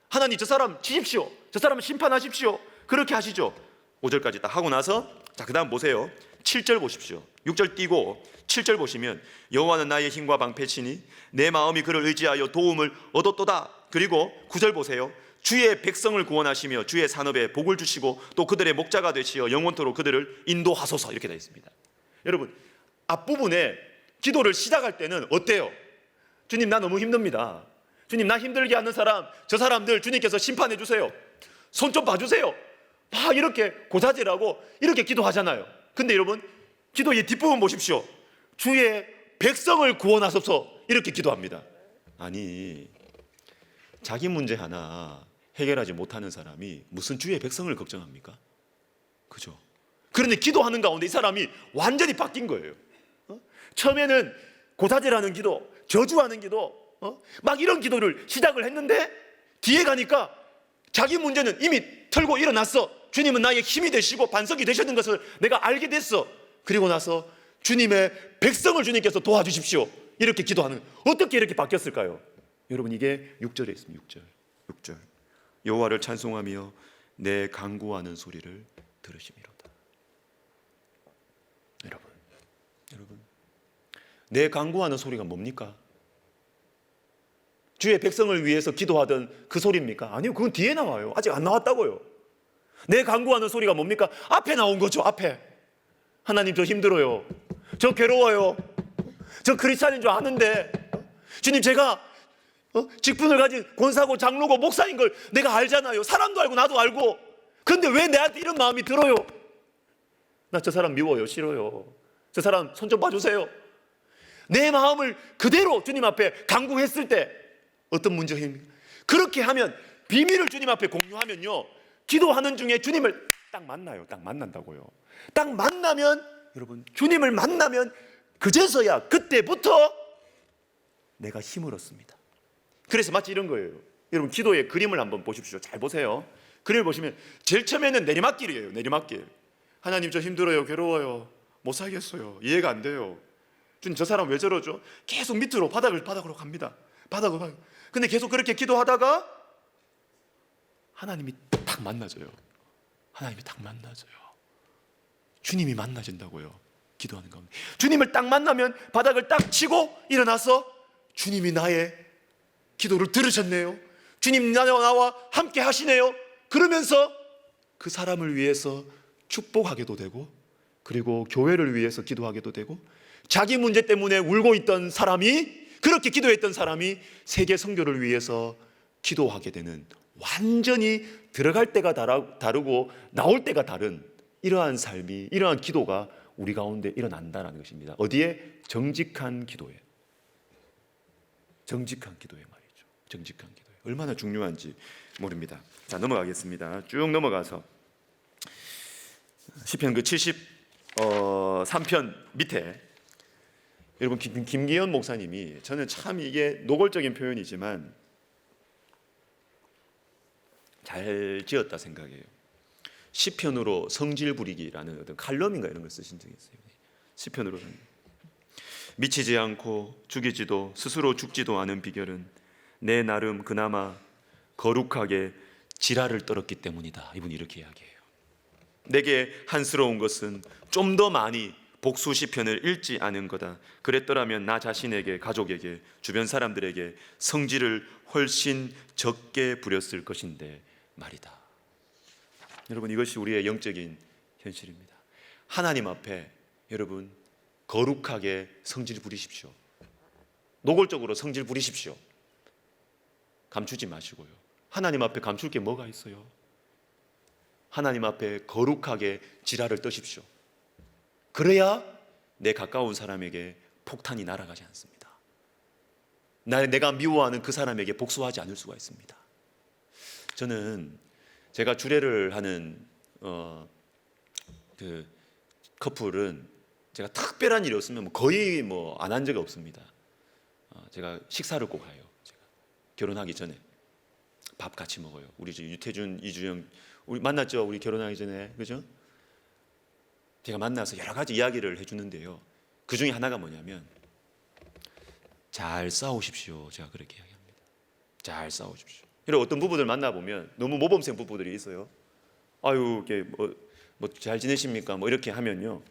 S1: 하나님, 저 사람 치십시오. 저 사람 심판하십시오. 그렇게 하시죠. 5절까지 딱 하고 나서, 자, 그 다음 보세요. 7절 보십시오. 6절 띄고 7절 보시면 여호와는 나의 힘과 방패시니 내 마음이 그를 의지하여 도움을 얻었도다. 그리고 9절 보세요. 주의 백성을 구원하시며 주의 산업에 복을 주시고 또 그들의 목자가 되시어 영원토록 그들을 인도하소서. 이렇게 되어 있습니다. 여러분, 앞부분에 기도를 시작할 때는 어때요? 주님, 나 너무 힘듭니다. 주님, 나 힘들게 하는 사람, 저 사람들 주님께서 심판해 주세요. 손 좀 봐주세요. 막 이렇게 고자질하고 이렇게 기도하잖아요. 근데 여러분, 기도의 뒷부분 보십시오. 주의 백성을 구원하소서. 이렇게 기도합니다. 아니, 자기 문제 하나 해결하지 못하는 사람이 무슨 주의 백성을 걱정합니까? 그죠? 그런데 기도하는 가운데 이 사람이 완전히 바뀐 거예요. 처음에는 고자질하는 기도, 저주하는 기도, 막 이런 기도를 시작을 했는데 뒤에 가니까 자기 문제는 이미 털고 일어났어. 주님은 나의 힘이 되시고 반석이 되셨는 것을 내가 알게 됐어. 그리고 나서 주님의 백성을 주님께서 도와주십시오. 이렇게 기도하는, 어떻게 이렇게 바뀌었을까요? 여러분, 이게 6절에 있습니다. 6절. 여호와를 찬송하며 내 간구하는 소리를 들으시미로다. 여러분, 내 간구하는 소리가 뭡니까? 주의 백성을 위해서 기도하던 그 소리입니까? 아니요, 그건 뒤에 나와요. 아직 안 나왔다고요. 내 간구하는 소리가 뭡니까? 앞에 나온 거죠. 앞에. 하나님, 저 힘들어요. 저 괴로워요. 저 크리스찬인 줄 아는데 주님, 제가 직분을 가진 권사고 장로고 목사인 걸 내가 알잖아요. 사람도 알고 나도 알고. 근데 왜 내한테 이런 마음이 들어요? 나 저 사람 미워요. 싫어요. 저 사람 손 좀 봐주세요. 내 마음을 그대로 주님 앞에 간구했을 때 어떤 문제가 생깁니까? 그렇게 하면, 비밀을 주님 앞에 공유하면요, 기도하는 중에 주님을 딱 만나요. 딱 만난다고요. 딱 만나면, 여러분, 주님을 만나면 그제서야, 그때부터 내가 힘을 얻습니다. 그래서 마치 이런 거예요. 여러분, 기도의 그림을 한번 보십시오. 잘 보세요. 그림을 보시면 제일 처음에는 내리막길이에요. 내리막길. 하나님, 저 힘들어요. 괴로워요. 못 살겠어요. 이해가 안 돼요. 주님, 저 사람 왜 저러죠? 계속 밑으로 바닥으로 갑니다. 바닥으로. 근데 계속 그렇게 기도하다가 하나님이 딱 만나져요. 하나님이 딱 만나져요. 주님이 만나진다고요. 기도하는 가운데 주님을 딱 만나면 바닥을 딱 치고 일어나서 주님이 나의 기도를 들으셨네요. 주님, 나와 함께 하시네요. 그러면서 그 사람을 위해서 축복하게도 되고, 그리고 교회를 위해서 기도하게도 되고, 자기 문제 때문에 울고 있던 사람이, 그렇게 기도했던 사람이 세계 선교를 위해서 기도하게 되는, 완전히 들어갈 때가 다르고 나올 때가 다른 이러한 삶이, 이러한 기도가 우리 가운데 일어난다는 것입니다. 어디에? 정직한 기도에. 정직한 기도에 말이죠. 정직한 기도에. 얼마나 중요한지 모릅니다. 자, 넘어가겠습니다. 쭉 넘어가서 시편 그 73편 밑에, 여러분, 김기현 목사님이, 저는 참 이게 노골적인 표현이지만 잘 지었다 생각해요. 시편으로 성질 부리기라는 어떤 칼럼인가 이런 걸 쓰신 적이 있어요. 시편으로는 미치지 않고 죽이지도 스스로 죽지도 않은 비결은 내 나름 그나마 거룩하게 지랄을 떨었기 때문이다. 이분이 이렇게 이야기해요. 내게 한스러운 것은 좀 더 많이 복수 시편을 읽지 않은 거다. 그랬더라면 나 자신에게, 가족에게, 주변 사람들에게 성질을 훨씬 적게 부렸을 것인데 말이다. 여러분, 이것이 우리의 영적인 현실입니다. 하나님 앞에 여러분 거룩하게 성질 부리십시오. 노골적으로 성질 부리십시오. 감추지 마시고요. 하나님 앞에 감출 게 뭐가 있어요? 하나님 앞에 거룩하게 지랄을 떠십시오. 그래야 내 가까운 사람에게 폭탄이 날아가지 않습니다. 내가 미워하는 그 사람에게 복수하지 않을 수가 있습니다. 저는 제가 주례를 하는 그 커플은 제가 특별한 일이 없으면 거의 안 한 적이 없습니다. 제가 식사를 꼭 해요. 제가 결혼하기 전에 밥 같이 먹어요. 우리 집 유태준, 이주영 우리 만났죠. 우리 결혼하기 전에, 그죠? 제가 만나서 여러 가지 이야기를 해주는데요. 그 중에 하나가 뭐냐면 잘 싸우십시오. 제가 그렇게 이야기합니다. 잘 싸우십시오. 이런 어떤 부부들 만나보면 너무 모범생 부부들이 있어요. 아유, 이게 잘 지내십니까? 이렇게 하면요.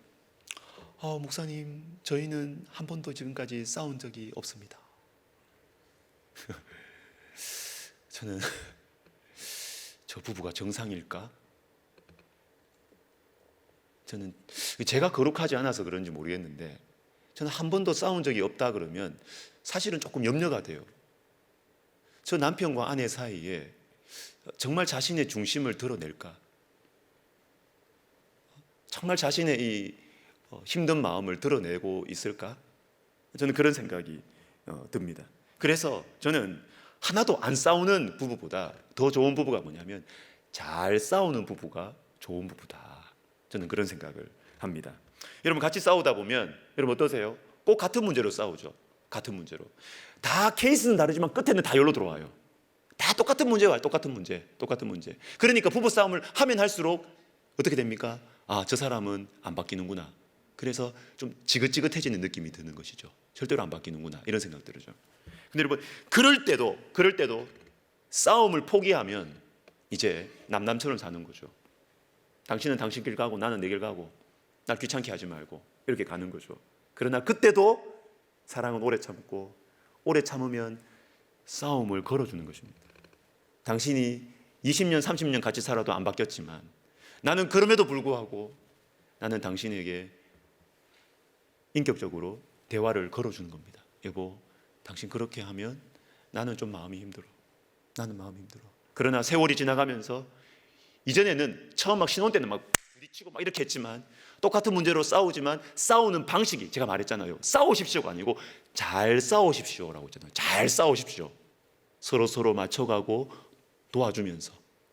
S1: 목사님, 저희는 한 번도 지금까지 싸운 적이 없습니다. 저는 저 부부가 정상일까? 저는 제가 거룩하지 않아서 그런지 모르겠는데 저는 한 번도 싸운 적이 없다 그러면 사실은 조금 염려가 돼요. 저 남편과 아내 사이에 정말 자신의 중심을 드러낼까? 정말 자신의 이 힘든 마음을 드러내고 있을까? 저는 그런 생각이 듭니다. 그래서 저는 하나도 안 싸우는 부부보다 더 좋은 부부가 뭐냐면 잘 싸우는 부부가 좋은 부부다. 저는 그런 생각을 합니다. 여러분 같이 싸우다 보면 여러분 어떠세요? 꼭 같은 문제로 싸우죠. 같은 문제로. 다 케이스는 다르지만 끝에는 다 여기로 들어와요. 다 똑같은 문제가 와요. 똑같은 문제. 그러니까 부부 싸움을 하면 할수록 어떻게 됩니까? 저 사람은 안 바뀌는구나. 그래서 좀 지긋지긋해지는 느낌이 드는 것이죠. 절대로 안 바뀌는구나. 이런 생각 들죠. 근데 여러분 그럴 때도 싸움을 포기하면 이제 남남처럼 사는 거죠. 당신은 당신 길 가고 나는 내 길 가고 날 귀찮게 하지 말고 이렇게 가는 거죠. 그러나 그때도 사랑은 오래 참고 오래 참으면 싸움을 걸어주는 것입니다. 당신이 20년 30년 같이 살아도 안 바뀌었지만 나는 그럼에도 불구하고 나는 당신에게 인격적으로 대화를 걸어주는 겁니다. 여보, 당신 그렇게 하면 나는 좀 마음이 힘들어. 나는 마음이 힘들어. 그러나 세월이 지나가면서 이전에는 처음 신혼 때는 부딪히고 이렇게 했지만 똑같은 문제로 싸우지만 싸우는 방식이 제가 말했잖아요. 싸우십시오가 아니고 잘 싸우십시오라고 했잖아요. 잘 싸우십시오. 서로 맞춰가고 도와주면서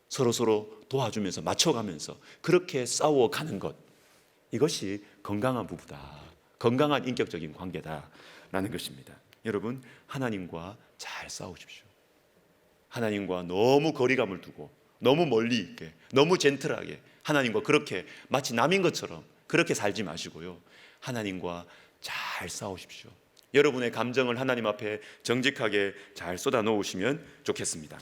S1: 서로 도와주면서 맞춰가면서 그렇게 싸워가는 것, 이것이 건강한 부부다. 건강한 인격적인 관계다라는 것입니다. 여러분 하나님과 잘 싸우십시오. 하나님과 너무 거리감을 두고 너무 멀리 있게 너무 젠틀하게 하나님과 그렇게 마치 남인 것처럼 그렇게 살지 마시고요. 하나님과 잘 싸우십시오. 여러분의 감정을 하나님 앞에 정직하게 잘 쏟아 놓으시면 좋겠습니다.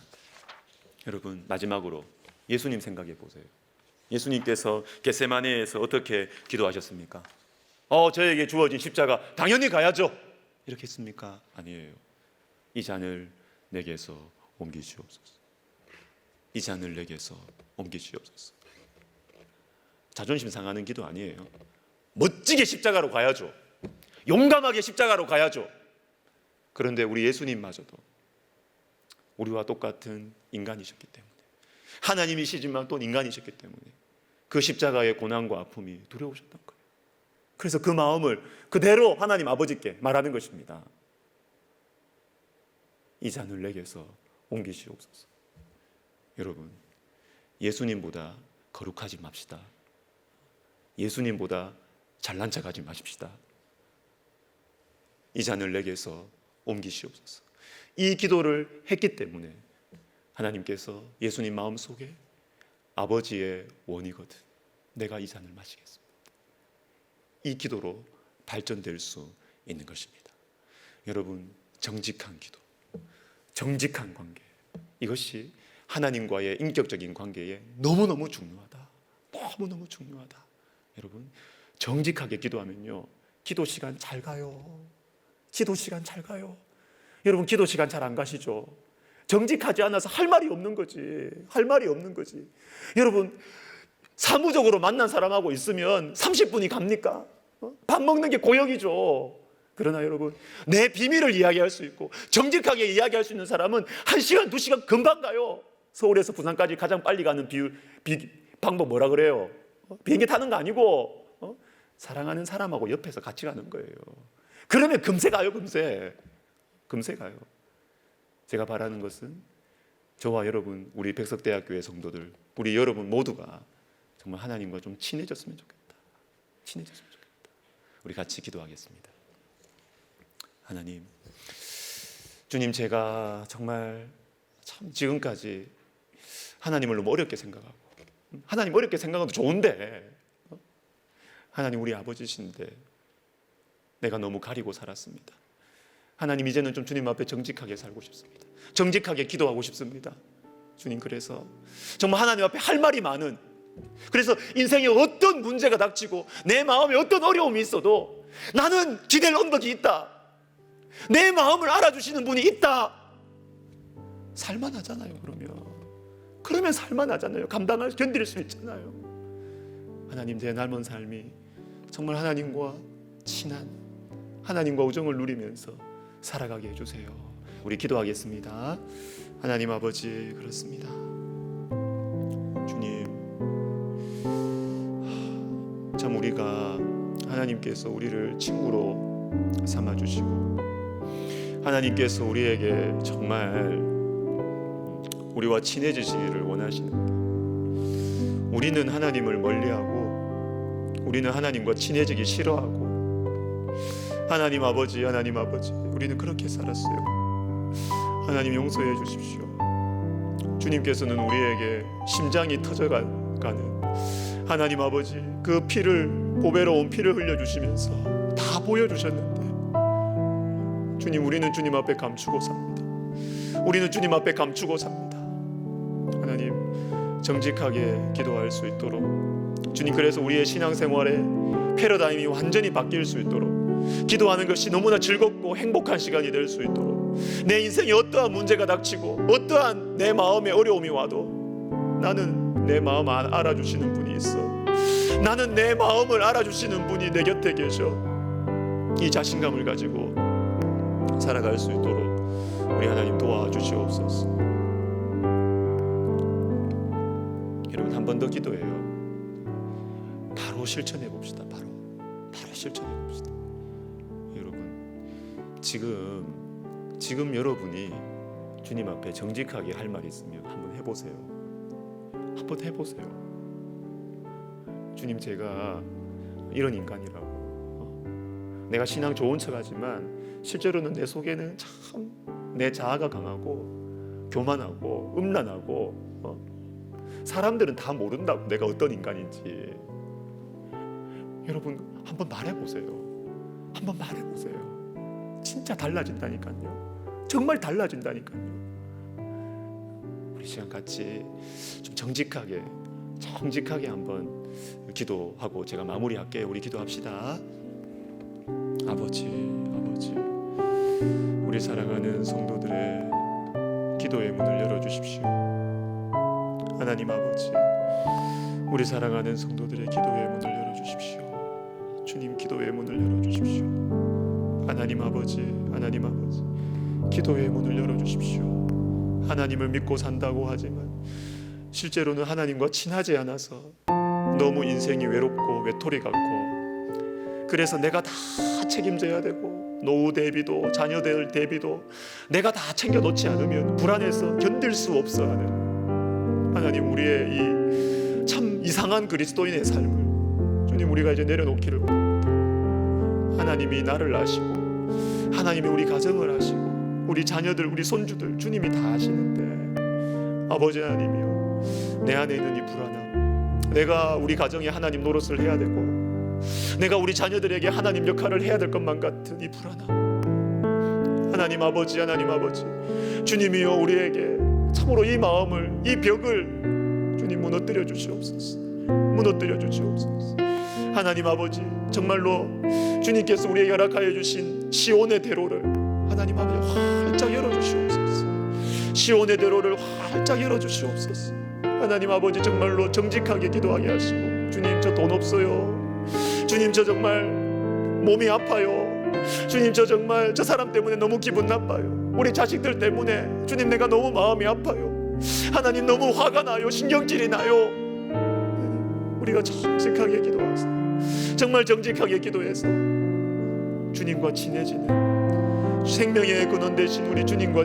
S1: 여러분 마지막으로 예수님 생각해 보세요. 예수님께서 겟세마네에서 어떻게 기도하셨습니까? 저에게 주어진 십자가 당연히 가야죠. 이렇게 했습니까? 아니에요. 이 잔을 내게서 옮기시옵소서. 이 잔을 내게서 옮기시옵소서. 자존심 상하는 기도 아니에요. 멋지게 십자가로 가야죠. 용감하게 십자가로 가야죠. 그런데 우리 예수님마저도 우리와 똑같은 인간이셨기 때문에, 하나님이시지만 또 인간이셨기 때문에 그 십자가의 고난과 아픔이 두려우셨던 거예요. 그래서 그 마음을 그대로 하나님 아버지께 말하는 것입니다. 이 잔을 내게서 옮기시옵소서. 여러분 예수님보다 거룩하지 맙시다. 예수님보다 잘난 척하지 마십시다. 이 잔을 내게서 옮기시옵소서. 이 기도를 했기 때문에 하나님께서 예수님 마음속에 아버지의 원이거든 내가 이 잔을 마시겠습니다. 이 기도로 발전될 수 있는 것입니다. 여러분 정직한 기도, 정직한 관계, 이것이 하나님과의 인격적인 관계에 너무너무 중요하다. 너무너무 중요하다. 여러분 정직하게 기도하면요 기도 시간 잘 가요. 기도 시간 잘 가요. 여러분 기도 시간 잘 안 가시죠? 정직하지 않아서 할 말이 없는 거지. 할 말이 없는 거지. 여러분 사무적으로 만난 사람하고 있으면 30분이 갑니까? 밥 먹는 게 고역이죠. 그러나 여러분 내 비밀을 이야기할 수 있고 정직하게 이야기할 수 있는 사람은 1시간 2시간 금방 가요. 서울에서 부산까지 가장 빨리 가는 방법 뭐라 그래요? 비행기 타는 거 아니고 사랑하는 사람하고 옆에서 같이 가는 거예요. 그러면 금세 가요. 금세 가요. 제가 바라는 것은 저와 여러분, 우리 백석대학교의 성도들, 우리 여러분 모두가 정말 하나님과 좀 친해졌으면 좋겠다. 친해졌으면 좋겠다. 우리 같이 기도하겠습니다. 하나님, 주님, 제가 정말 참 지금까지 하나님을 너무 어렵게 생각하고, 하나님 어렵게 생각해도 좋은데, 하나님 우리 아버지신데 내가 너무 가리고 살았습니다. 하나님, 이제는 좀 주님 앞에 정직하게 살고 싶습니다. 정직하게 기도하고 싶습니다. 주님, 그래서 정말 하나님 앞에 할 말이 많은, 그래서 인생에 어떤 문제가 닥치고 내 마음에 어떤 어려움이 있어도 나는 기댈 언덕이 있다, 내 마음을 알아주시는 분이 있다. 살만하잖아요. 그러면 살만하잖아요. 견딜 수 있잖아요. 하나님, 제 남은 삶이 정말 하나님과 친한, 하나님과 우정을 누리면서 살아가게 해주세요. 우리 기도하겠습니다. 하나님 아버지, 그렇습니다. 주님, 참 우리가 하나님께서 우리를 친구로 삼아주시고, 하나님께서 우리에게 정말 우리와 친해지시기를 원하시는데, 우리는 하나님을 멀리하고, 우리는 하나님과 친해지기 싫어하고, 하나님 아버지, 우리는 그렇게 살았어요. 하나님, 용서해 주십시오. 주님께서는 우리에게 심장이 터져가는 하나님 아버지, 그 피를, 보배로운 피를 흘려주시면서 다 보여주셨는데, 주님, 우리는 주님 앞에 감추고 삽니다. 우리는 주님 앞에 감추고 삽니다. 하나님, 정직하게 기도할 수 있도록, 주님, 그래서 우리의 신앙생활의 패러다임이 완전히 바뀔 수 있도록, 기도하는 것이 너무나 즐겁고 행복한 시간이 될 수 있도록, 내 인생에 어떠한 문제가 닥치고 어떠한 내 마음에 어려움이 와도 나는 내 마음 알아주시는 분이 있어, 나는 내 마음을 알아주시는 분이 내 곁에 계셔, 이 자신감을 가지고 살아갈 수 있도록 우리 하나님 도와주시옵소서. 여러분, 한 번 더 기도해요. 바로 실천해 봅시다. 바로 실천해 봅시다. 여러분, 지금 여러분이 주님 앞에 정직하게 할 말이 있으면 한번 해보세요. 한번 해보세요. 주님, 제가 이런 인간이라고, 내가 신앙 좋은 척하지만 실제로는 내 속에는 참 내 자아가 강하고 교만하고 음란하고, 사람들은 다 모른다고 내가 어떤 인간인지. 여러분, 한번 말해보세요. 한번 말해보세요. 진짜 달라진다니까요. 정말 달라진다니까요. 우리 시간 같이 좀 정직하게 한번 기도하고 제가 마무리할게요. 우리 기도합시다. 아버지, 우리 사랑하는 성도들의 기도의 문을 열어주십시오. 하나님 아버지, 우리 사랑하는 성도들의 기도의 문을 열어주십시오. 주님, 기도의 문을 열어주십시오. 하나님 아버지, 기도의 문을 열어주십시오. 하나님을 믿고 산다고 하지만 실제로는 하나님과 친하지 않아서 너무 인생이 외롭고 외톨이 같고, 그래서 내가 다 책임져야 되고, 노후 대비도 자녀들 대비도 내가 다 챙겨놓지 않으면 불안해서 견딜 수 없어 하는, 하나님, 우리의 이 참 이상한 그리스도인의 삶을 주님, 우리가 이제 내려놓기를 원합니다. 하나님이 나를 아시고, 하나님이 우리 가정을 아시고, 우리 자녀들, 우리 손주들 주님이 다 아시는데, 아버지 하나님이요, 내 안에 있는 이 불안함, 내가 우리 가정에 하나님 노릇을 해야 되고, 내가 우리 자녀들에게 하나님 역할을 해야 될 것만 같은 이 불안함, 하나님 아버지, 주님이요, 우리에게 참으로 이 마음을, 이 벽을 주님 무너뜨려 주시옵소서. 하나님 아버지, 정말로 주님께서 우리에게 허락하여 주신 시온의 대로를 하나님 아버지 활짝 열어주시옵소서. 시온의 대로를 활짝 열어주시옵소서. 하나님 아버지, 정말로 정직하게 기도하게 하시고, 주님, 저 돈 없어요. 주님, 저 정말 몸이 아파요. 주님, 저 정말 저 사람 때문에 너무 기분 나빠요. 우리 자식들 때문에 주님, 내가 너무 마음이 아파요. 하나님, 너무 화가 나요. 신경질이 나요. 우리가 정직하게 기도해서, 정말 정직하게 기도해서 주님과 친해지는 생명의 근원 되신 우리 주님과